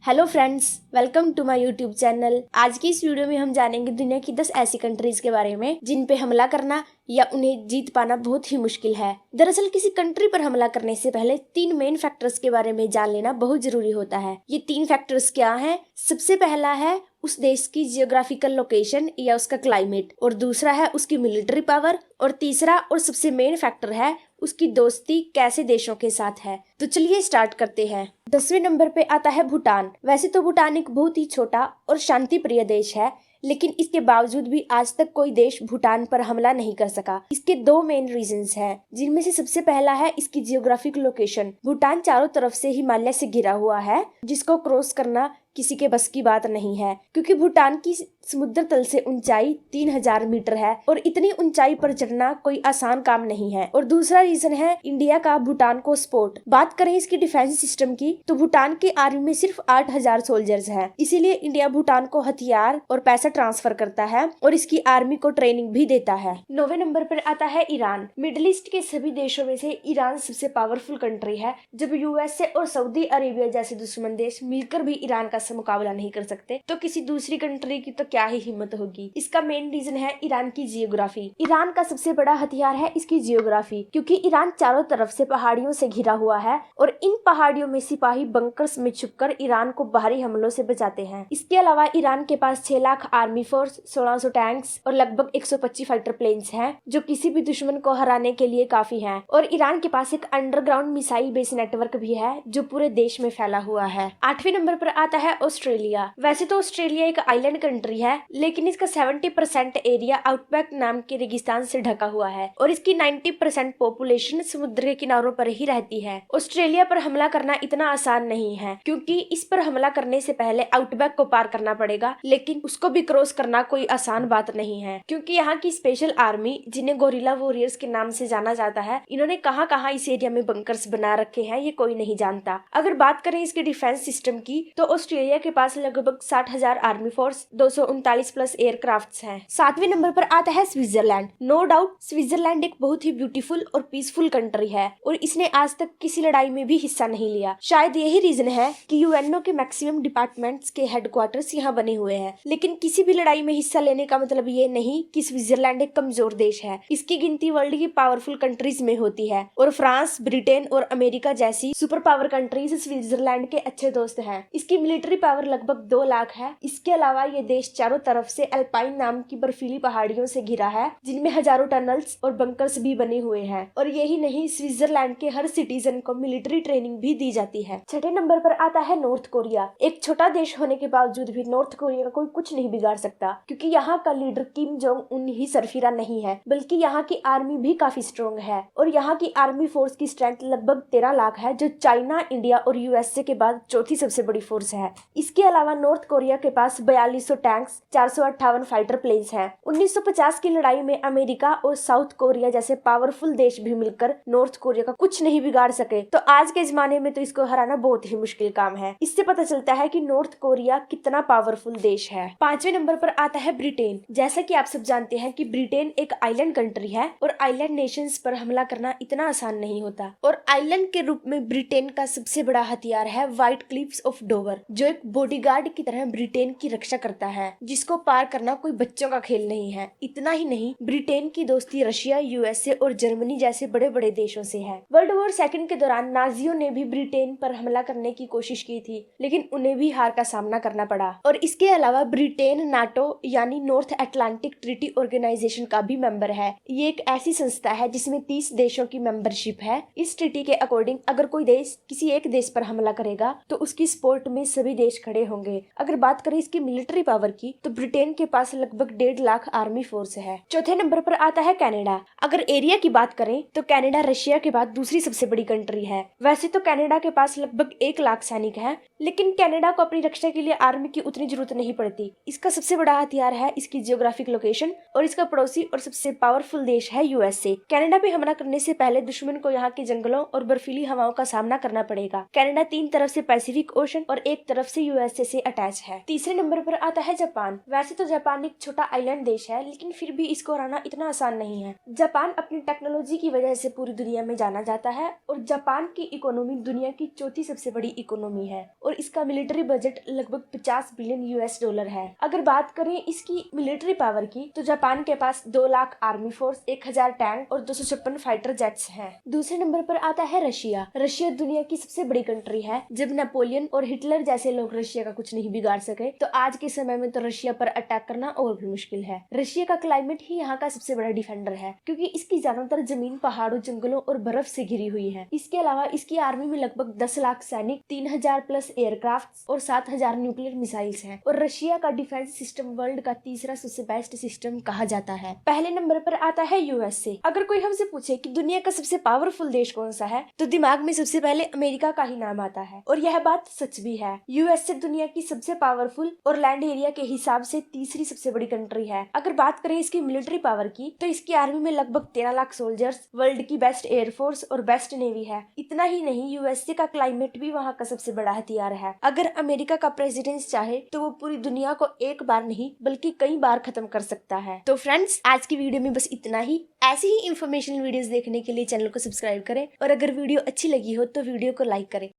Hello friends, welcome to my YouTube channel. आज की इस वीडियो में हम जानेंगे दुनिया की 10 ऐसी कंट्रीज के बारे में जिन पे हमला करना या उन्हें जीत पाना बहुत ही मुश्किल है। दरअसल किसी कंट्री पर हमला करने से पहले 3 मेन फैक्टर्स के बारे में जान लेना बहुत जरूरी होता है। ये 3 फैक्टर्स क्या हैं? सबसे पहला है उस देश की जियोग्राफिकल लोकेशन या उसका क्लाइमेट, और दूसरा है उसकी मिलिट्री पावर, और तीसरा और सबसे मेन फैक्टर है उसकी दोस्ती कैसे देशों के साथ है। तो चलिए स्टार्ट करते हैं। 10वें नंबर पे आता है भूटान। वैसे तो भूटान एक बहुत ही छोटा और शांति प्रिय देश है, लेकिन इसके बावजूद भी आज तक कोई देश भूटान पर हमला नहीं कर सका। इसके 2 मेन रीजंस हैं, जिनमें से सबसे पहला है इसकी जियोग्राफिक लोकेशन। भूटान चारों तरफ से हिमालय से घिरा हुआ है, जिसको क्रॉस करना किसी के बस की बात नहीं है, क्योंकि भूटान की समुद्र तल से ऊंचाई 3000 मीटर है और इतनी ऊंचाई पर चढ़ना कोई आसान काम नहीं है। और दूसरा रीजन है इंडिया का भूटान को सपोर्ट। बात करें इसकी डिफेंस सिस्टम की, तो भूटान की आर्मी में सिर्फ 8000 सोल्जर्स हैं। इसीलिए इंडिया भूटान को हथियार और पैसा ट्रांसफर करता है और इसकी आर्मी को ट्रेनिंग भी देता है। 9वें नंबर पर आता है ईरान। मिडिल ईस्ट के सभी देशों में से ईरान सबसे पावरफुल कंट्री है। जब यूएसए और सऊदी अरेबिया जैसे दुश्मन देश मिलकर भी ईरान का मुकाबला नहीं कर सकते, तो किसी दूसरी कंट्री की तो क्या ही हिम्मत होगी। इसका मेन रीजन है ईरान की जियोग्राफी। ईरान का सबसे बड़ा हथियार है इसकी जियोग्राफी, क्योंकि ईरान चारों तरफ से पहाड़ियों से घिरा हुआ है और इन पहाड़ियों में सिपाही बंकर्स में छुपकर ईरान को बाहरी हमलों से बचाते हैं। इसके अलावा ईरान के पास 6 लाख आर्मी फोर्स, 1600 टैंक्स और लगभग 125 फाइटर प्लेन्स हैं, जो किसी भी दुश्मन को हराने के लिए काफी हैं। और ईरान के पास एक अंडरग्राउंड मिसाइल बेस नेटवर्क भी है, जो पूरे देश में फैला हुआ है। 8वें नंबर पर आता है ऑस्ट्रेलिया। वैसे तो ऑस्ट्रेलिया एक आइलैंड कंट्री है, लेकिन इसका 70% एरिया आउटबैक नाम के रेगिस्तान से ढका हुआ है और इसकी 90% पॉपुलेशन समुद्र के किनारों पर ही रहती है। ऑस्ट्रेलिया पर हमला करना इतना आसान नहीं है, क्योंकि इस पर हमला करने से पहले आउटबैक को पार करना पड़ेगा, लेकिन उसको भी क्रॉस करना कोई आसान बात नहीं है, क्योंकि यहाँ की स्पेशल आर्मी, जिन्हें गोरिल्ला वॉरियर्स के नाम से जाना जाता है, इन्होंने कहाँ कहाँ इस एरिया में बंकर्स बना रखे हैं ये कोई नहीं जानता। अगर बात करें इसके डिफेंस सिस्टम की, तो ऑस्ट्रेलिया के पास लगभग 60,000 आर्मी फोर्स, 239 प्लस एयरक्राफ्ट्स हैं। 7वें नंबर पर आता है स्विट्जरलैंड। नो डाउट स्विट्जरलैंड एक बहुत ही ब्यूटीफुल और पीसफुल कंट्री है और इसने आज तक किसी लड़ाई में भी हिस्सा नहीं लिया। शायद यही रीजन है कि यूएनओ के मैक्सिमम डिपार्टमेंट्स के हेडक्वार्टर्स यहाँ बने हुए हैं। लेकिन किसी भी लड़ाई में हिस्सा लेने का मतलब ये नहीं कि स्विट्जरलैंड एक कमजोर देश है। इसकी गिनती वर्ल्ड की पावरफुल कंट्रीज में होती है और फ्रांस, ब्रिटेन और अमेरिका जैसी सुपर पावर कंट्रीज स्विट्जरलैंड के अच्छे दोस्त हैं। इसकी मिलिट्री पावर लगभग 2 लाख है। इसके अलावा ये देश चारों तरफ से अल्पाइन नाम की बर्फीली पहाड़ियों से घिरा है, जिनमें हजारों टनल्स और बंकर्स भी बने हुए हैं। और यही नहीं, स्विट्जरलैंड के हर सिटीजन को मिलिट्री ट्रेनिंग भी दी जाती है। 6ठे नंबर पर आता है नॉर्थ कोरिया। एक छोटा देश होने के बावजूद भी नॉर्थ कोरिया का कोई कुछ नहीं बिगाड़ सकता, क्योंकि यहाँ का लीडर किम जोंग उन ही सरफिरा नहीं है, बल्कि यहाँ की आर्मी भी काफी स्ट्रॉन्ग है। और यहाँ की आर्मी फोर्स की स्ट्रेंथ लगभग 13 लाख है, जो चाइना, इंडिया और यूएसए के बाद चौथी सबसे बड़ी फोर्स है। इसके अलावा नॉर्थ कोरिया के पास 4200 टैंक्स, 458 फाइटर प्लेन्स हैं। 1950 की लड़ाई में अमेरिका और साउथ कोरिया जैसे पावरफुल देश भी मिलकर नॉर्थ कोरिया का कुछ नहीं बिगाड़ सके, तो आज के जमाने में तो इसको हराना बहुत ही मुश्किल काम है। इससे पता चलता है कि नॉर्थ कोरिया कितना पावरफुल देश है। 5वें नंबर पर आता है ब्रिटेन। जैसा कि आप सब जानते हैं कि ब्रिटेन एक आइलैंड कंट्री है और आइलैंड नेशंस पर हमला करना इतना आसान नहीं होता। और आइलैंड के रूप में ब्रिटेन का सबसे बड़ा हथियार है व्हाइट क्लिफ्स ऑफ डोवर, जो एक बॉडीगार्ड की तरह ब्रिटेन की रक्षा करता है, जिसको पार करना कोई बच्चों का खेल नहीं है। इतना ही नहीं, ब्रिटेन की दोस्ती रशिया, यूएसए और जर्मनी जैसे बड़े बड़े देशों से है। वर्ल्ड वॉर सेकंड के दौरान नाजियों ने भी ब्रिटेन पर हमला करने की कोशिश की थी, लेकिन उन्हें भी हार का सामना करना पड़ा। और इसके अलावा ब्रिटेन नाटो यानी नॉर्थ अटलांटिक ट्रीटी ऑर्गेनाइजेशन का भी मेंबर है। ये एक ऐसी संस्था है जिसमें 30 देशों की मेंबरशिप है। इस ट्रीटी के अकॉर्डिंग अगर कोई देश किसी एक देश पर हमला करेगा तो उसकी सपोर्ट में सभी देश खड़े होंगे। अगर बात करें इसकी मिलिट्री पावर की, तो ब्रिटेन के पास लगभग 1.5 लाख आर्मी फोर्स है। चौथे नंबर पर आता है कनाडा। अगर एरिया की बात करें तो कनाडा रशिया के बाद दूसरी सबसे बड़ी कंट्री है। वैसे तो कनाडा के पास लगभग 1 लाख सैनिक हैं, लेकिन कनाडा को अपनी रक्षा के लिए आर्मी की उतनी जरूरत नहीं पड़ती। इसका सबसे बड़ा हथियार है इसकी जियोग्राफिक लोकेशन और इसका पड़ोसी और सबसे पावरफुल देश है यूएसए। कनाडा पे हमला करने से पहले दुश्मन को यहाँ के जंगलों और बर्फीली हवाओं का सामना करना पड़ेगा। कनाडा 3 तरफ से पैसिफिक ओशन और एक तरफ बर्फ से यूएसए से अटैच है। तीसरे नंबर पर आता है जापान। वैसे तो जापान एक छोटा आइलैंड देश है, लेकिन फिर भी इसको हराना इतना आसान नहीं है। जापान अपनी टेक्नोलॉजी की वजह से पूरी दुनिया में जाना जाता है और जापान की इकोनॉमी दुनिया की चौथी सबसे बड़ी इकोनॉमी है और इसका मिलिट्री बजट लगभग 50 बिलियन यूएस डॉलर है। अगर बात करें इसकी मिलिट्री पावर की तो जापान के पास 2 लाख आर्मी फोर्स, 1000 टैंक और 256 फाइटर जेट्स हैं। दूसरे नंबर पर आता है रशिया। रशिया दुनिया की सबसे बड़ी कंट्री है। जब नेपोलियन और हिटलर जैसे लोग रशिया का कुछ नहीं बिगाड़ सके तो आज के समय में तो रशिया पर अटैक करना और भी मुश्किल है। रशिया का क्लाइमेट ही यहाँ का सबसे बड़ा डिफेंडर है, क्योंकि इसकी ज्यादातर जमीन पहाड़ों, जंगलों और बर्फ से घिरी हुई है। इसके अलावा इसकी आर्मी में लगभग 10 लाख सैनिक, 3000 प्लस एयरक्राफ्ट और 7000 न्यूक्लियर मिसाइल्स हैं और रशिया का डिफेंस सिस्टम वर्ल्ड का तीसरा सबसे बेस्ट सिस्टम कहा जाता है। पहले नंबर पर आता है यूएसए। अगर कोई हमसे पूछे कि दुनिया का सबसे पावरफुल देश कौन सा है तो दिमाग में सबसे पहले अमेरिका का ही नाम आता है और यह बात सच भी है। यूएसए दुनिया की सबसे पावरफुल और लैंड एरिया के हिसाब से तीसरी सबसे बड़ी कंट्री है। अगर बात करें इसकी मिलिट्री पावर की तो इसकी आर्मी में लगभग 13 लाख सोल्जर्स, वर्ल्ड की बेस्ट एयरफोर्स और बेस्ट नेवी है। इतना ही नहीं, यूएसए का क्लाइमेट भी वहाँ का सबसे बड़ा हथियार है। अगर अमेरिका का प्रेसिडेंट चाहे तो वो पूरी दुनिया को एक बार नहीं बल्कि कई बार खत्म कर सकता है। तो फ्रेंड्स, आज की वीडियो में बस इतना ही। ऐसी ही इंफॉर्मेशनल वीडियोस देखने के लिए चैनल को सब्सक्राइब करें और अगर वीडियो अच्छी लगी हो तो वीडियो को लाइक करें।